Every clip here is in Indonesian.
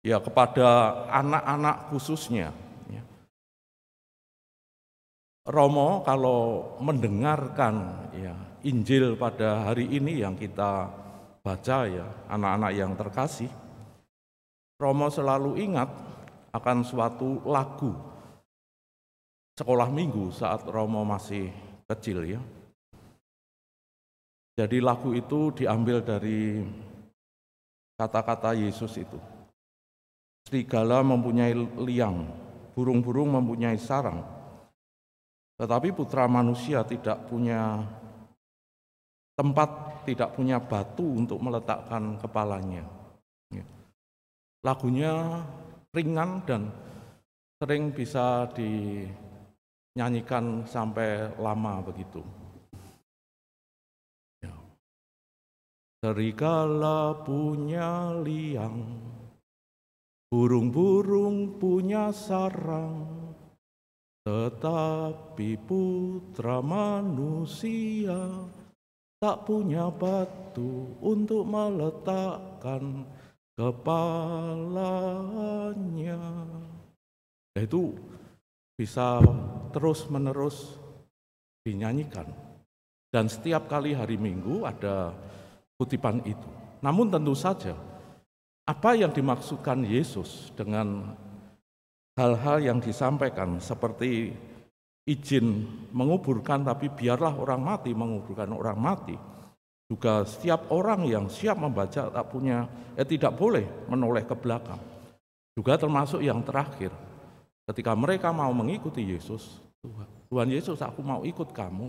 ya kepada anak-anak khususnya. Ya. Romo kalau mendengarkan ya Injil pada hari ini yang kita baca ya, anak-anak yang terkasih, Romo selalu ingat akan suatu lagu sekolah minggu saat Romo masih kecil ya. Jadi lagu itu diambil dari kata-kata Yesus itu. Serigala mempunyai liang, burung-burung mempunyai sarang, tetapi putra manusia tidak punya tempat, tidak punya batu untuk meletakkan kepalanya. Lagunya ringan dan sering bisa dinyanyikan sampai lama begitu. Serigala punya liang, burung-burung punya sarang, tetapi putra manusia tak punya batu untuk meletakkan kepalanya. Itu bisa terus-menerus dinyanyikan. Dan setiap kali hari Minggu ada kutipan itu. Namun tentu saja, apa yang dimaksudkan Yesus dengan hal-hal yang disampaikan seperti izin menguburkan, tapi biarlah orang mati menguburkan orang mati. Juga setiap orang yang siap membaca tidak boleh menoleh ke belakang. Juga termasuk yang terakhir, ketika mereka mau mengikuti Yesus, Tuhan Yesus, aku mau ikut kamu.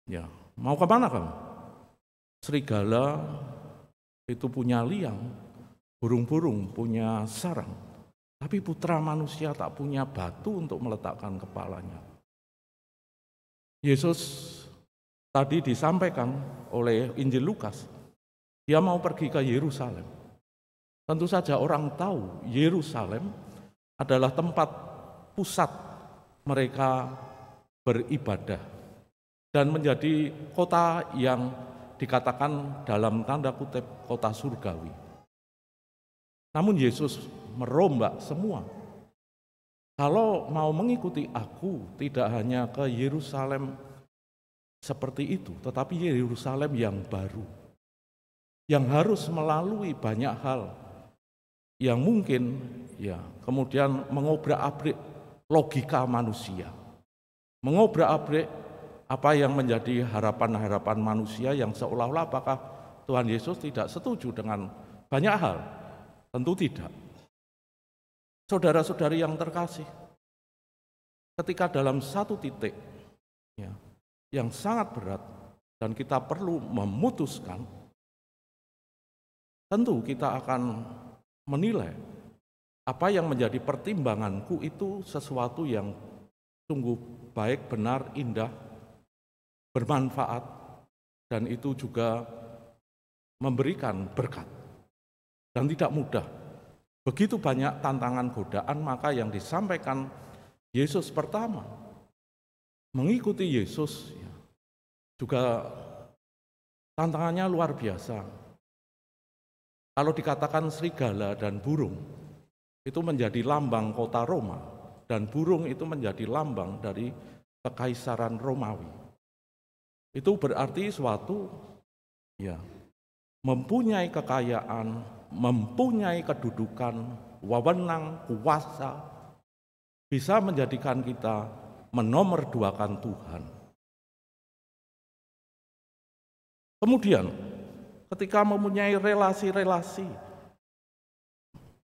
Ya, mau kemana kamu? Serigala itu punya liang, burung-burung punya sarang, tapi putra manusia tak punya batu untuk meletakkan kepalanya. Yesus tadi disampaikan oleh Injil Lukas, dia mau pergi ke Yerusalem. Tentu saja orang tahu Yerusalem adalah tempat pusat mereka beribadah dan menjadi kota yang dikatakan dalam tanda kutip kota surgawi. Namun Yesus merombak semua. Kalau mau mengikuti aku, tidak hanya ke Yerusalem seperti itu, tetapi Yerusalem yang baru, yang harus melalui banyak hal yang mungkin ya kemudian mengobrak-abrik logika manusia, mengobrak-abrik apa yang menjadi harapan-harapan manusia yang seolah-olah apakah Tuhan Yesus tidak setuju dengan banyak hal? Tentu tidak. Saudara-saudari yang terkasih, ketika dalam satu titik ya, yang sangat berat dan kita perlu memutuskan, tentu kita akan menilai apa yang menjadi pertimbanganku itu sesuatu yang sungguh baik, benar, indah, bermanfaat, dan itu juga memberikan berkat. Dan tidak mudah. Begitu banyak tantangan godaan, maka yang disampaikan Yesus pertama, mengikuti Yesus juga tantangannya luar biasa. Kalau dikatakan serigala dan burung, itu menjadi lambang kota Roma, dan burung itu menjadi lambang dari kekaisaran Romawi. Itu berarti suatu ya mempunyai kekayaan, mempunyai kedudukan, wewenang, kuasa, bisa menjadikan kita menomorduakan Tuhan. Kemudian ketika mempunyai relasi-relasi,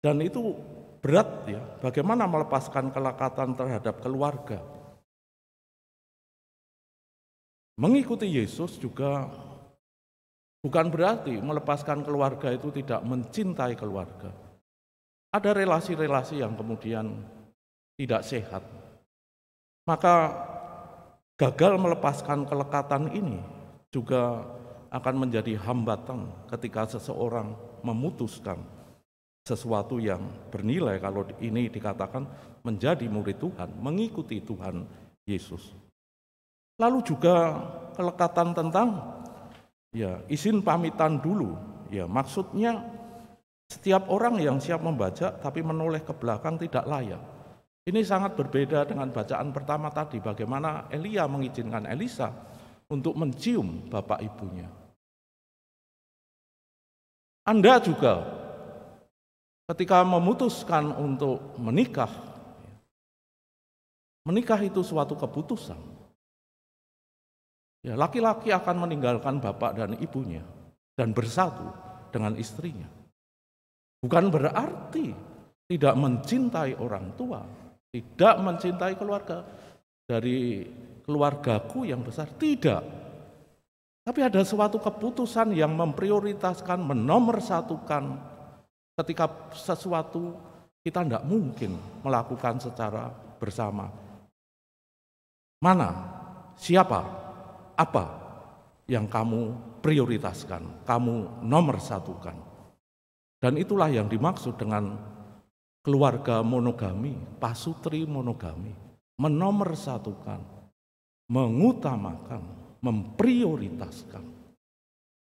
dan itu berat ya, bagaimana melepaskan kelekatan terhadap keluarga. Mengikuti Yesus juga bukan berarti melepaskan keluarga itu tidak mencintai keluarga. Ada relasi-relasi yang kemudian tidak sehat. Maka gagal melepaskan kelekatan ini juga akan menjadi hambatan ketika seseorang memutuskan sesuatu yang bernilai, kalau ini dikatakan menjadi murid Tuhan, mengikuti Tuhan Yesus. Lalu juga kelekatan tentang ya izin pamitan dulu. Ya, maksudnya Setiap orang yang siap membajak tapi menoleh ke belakang tidak layak. Ini sangat berbeda dengan bacaan pertama tadi, bagaimana Elia mengizinkan Elisa untuk mencium bapak ibunya. Anda juga ketika memutuskan untuk menikah itu suatu keputusan. Ya, laki-laki akan meninggalkan bapak dan ibunya dan bersatu dengan istrinya. Bukan berarti tidak mencintai orang tua, tidak mencintai keluarga. Dari keluargaku yang besar, tidak. Tapi ada suatu keputusan yang memprioritaskan, menomorsatukan ketika sesuatu kita tidak mungkin melakukan secara bersama. Mana, siapa, apa yang kamu prioritaskan, kamu nomorsatukan. Dan itulah yang dimaksud dengan keluarga monogami, pasutri monogami, menomorsatukan, mengutamakan, memprioritaskan.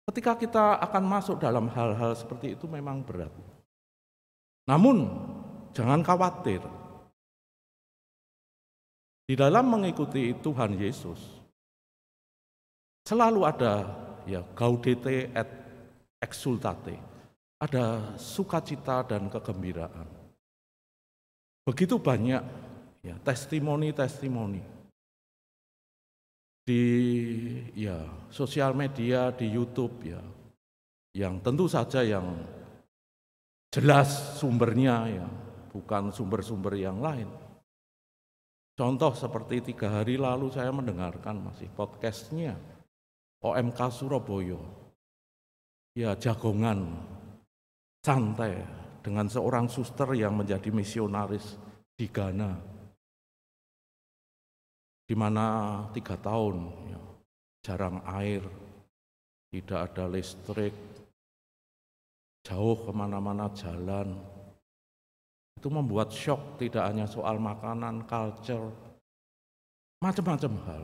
Ketika kita akan masuk dalam hal-hal seperti itu memang berat. Namun jangan khawatir. Di dalam mengikuti Tuhan Yesus selalu ada gaudete et exsultate, ada sukacita dan kegembiraan. Begitu banyak testimoni-testimoni di sosial media, di YouTube yang tentu saja yang jelas sumbernya bukan sumber-sumber yang lain. Contoh seperti 3 hari lalu saya mendengarkan masih podcastnya OMK Surabaya. Jagongan santai dengan seorang suster yang menjadi misionaris di Ghana, di mana 3 tahun jarang air, tidak ada listrik, jauh kemana-mana jalan. Itu membuat shock, tidak hanya soal makanan, culture, macam-macam hal,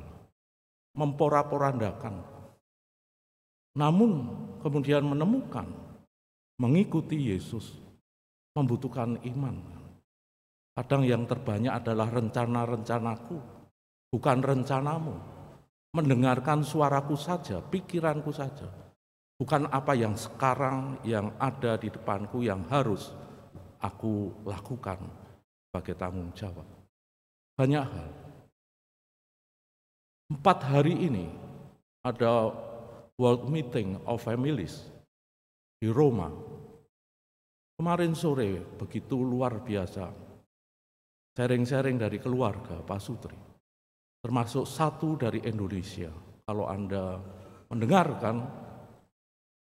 memporak-porandakan. Namun kemudian menemukan mengikuti Yesus membutuhkan iman. Kadang yang terbanyak adalah rencana-rencanaku, bukan rencanamu. Mendengarkan suaraku saja, pikiranku saja. Bukan apa yang sekarang yang ada di depanku yang harus aku lakukan sebagai tanggung jawab. Banyak hal. 4 hari ini ada World Meeting of Families di Roma. Kemarin sore begitu luar biasa. Sharing-sharing dari keluarga pasutri. Termasuk 1 dari Indonesia. Kalau Anda mendengarkan,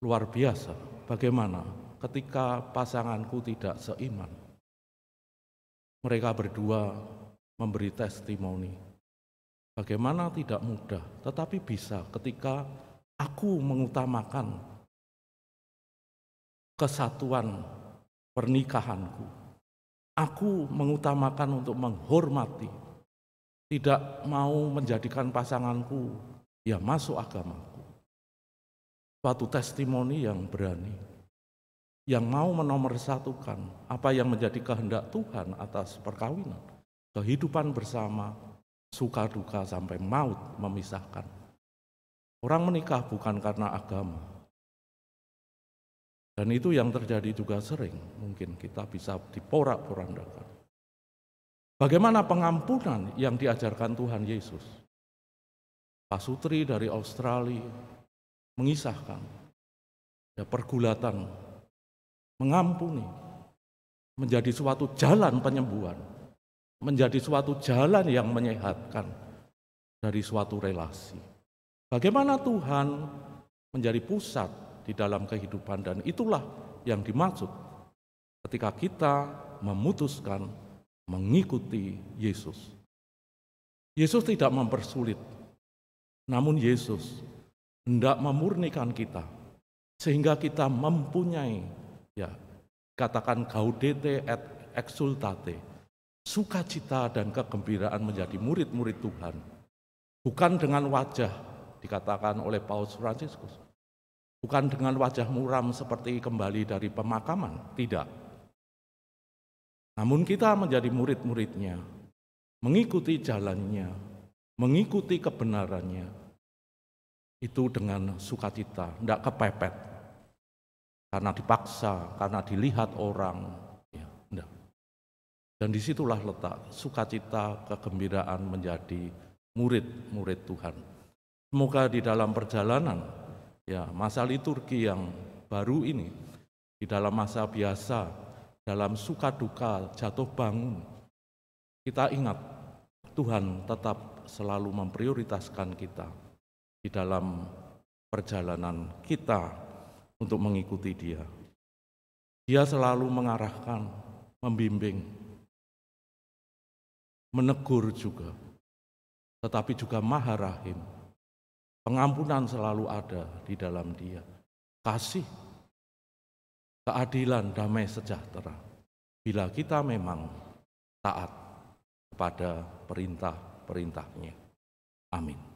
luar biasa. Bagaimana ketika pasanganku tidak seiman. Mereka berdua memberi testimoni. Bagaimana tidak mudah, tetapi bisa ketika aku mengutamakan kesatuan pernikahanku. Aku mengutamakan untuk menghormati, tidak mau menjadikan pasanganku masuk agamaku. Suatu testimoni yang berani, yang mau menomorsatukan apa yang menjadi kehendak Tuhan atas perkawinan, kehidupan bersama, suka duka sampai maut memisahkan. Orang menikah bukan karena agama. Dan itu yang terjadi juga sering, mungkin kita bisa diporak-porandakan. Bagaimana pengampunan yang diajarkan Tuhan Yesus? Pasutri dari Australia mengisahkan pergulatan mengampuni menjadi suatu jalan penyembuhan, menjadi suatu jalan yang menyehatkan dari suatu relasi. Bagaimana Tuhan menjadi pusat di dalam kehidupan, dan itulah yang dimaksud ketika kita memutuskan mengikuti Yesus. Yesus tidak mempersulit, namun Yesus hendak memurnikan kita sehingga kita mempunyai katakan gaudete et exsultate, sukacita dan kegembiraan menjadi murid-murid Tuhan. Bukan dengan wajah, dikatakan oleh Paus Fransiskus, Bukan dengan wajah muram seperti kembali dari pemakaman, tidak. Namun kita menjadi murid-muridnya, mengikuti jalannya, mengikuti kebenarannya, itu dengan sukacita, tidak kepepet, karena dipaksa, karena dilihat orang, ya, enggak. Dan disitulah letak sukacita, kegembiraan menjadi murid-murid Tuhan. Semoga di dalam perjalanan, ya, masa liturgi yang baru ini, di dalam masa biasa, dalam suka duka, jatuh bangun, kita ingat Tuhan tetap selalu memprioritaskan kita di dalam perjalanan kita untuk mengikuti Dia. Dia selalu mengarahkan, membimbing, menegur juga, tetapi juga Maha Rahim. Pengampunan selalu ada di dalam Dia. Kasih, keadilan, damai sejahtera. Bila kita memang taat kepada perintah-perintahnya. Amin.